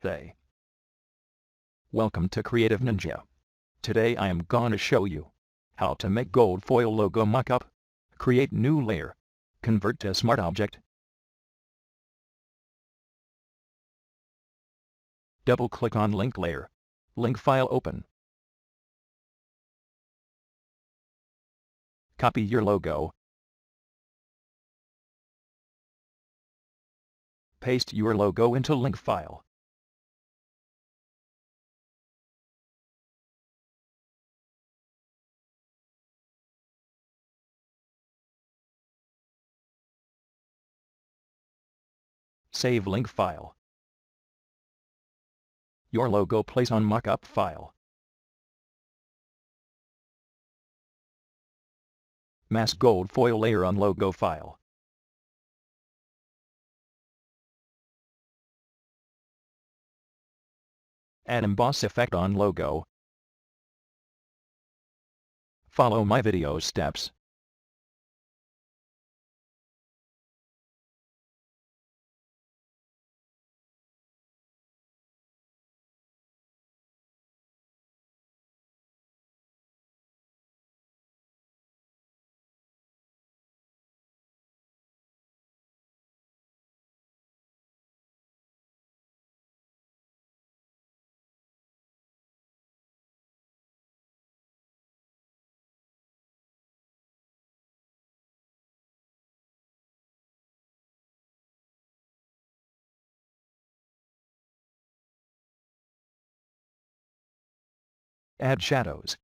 birthday. Welcome to Creative Ninja. Today I am gonna show you how to make gold foil logo mockup, create new layer, convert to smart object. Double-click on link layer. Link file open. Copy your logo. Paste your logo into link file. Save link file. Your logo place on mockup file. Mask gold foil layer on logo file. Add emboss effect on logo. Follow my video steps. Add shadows.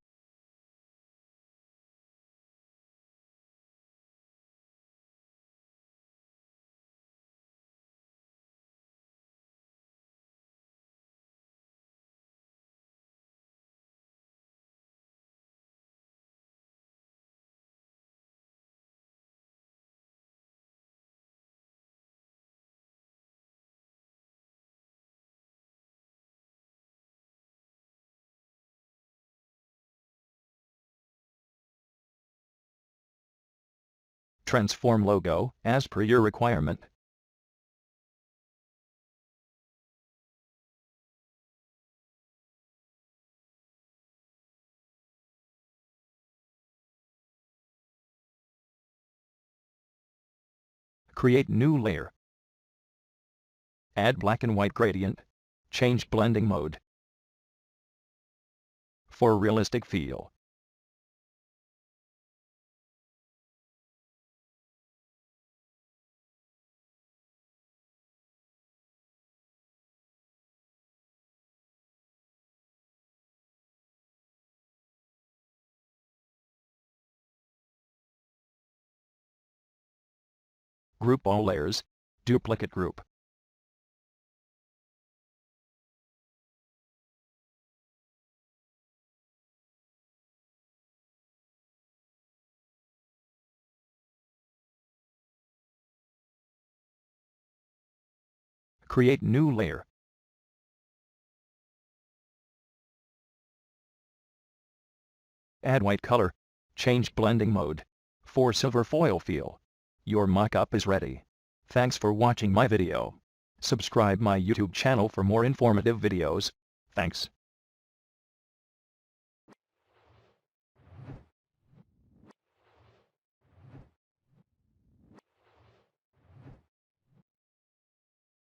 Transform logo as per your requirement. Create new layer. Add black and white gradient. Change blending mode. For realistic feel. Group all layers. Duplicate group. Create new layer. Add white color. Change blending mode. For silver foil feel. Your mockup is ready. Thanks for watching my video. Subscribe my YouTube channel for more informative videos. Thanks.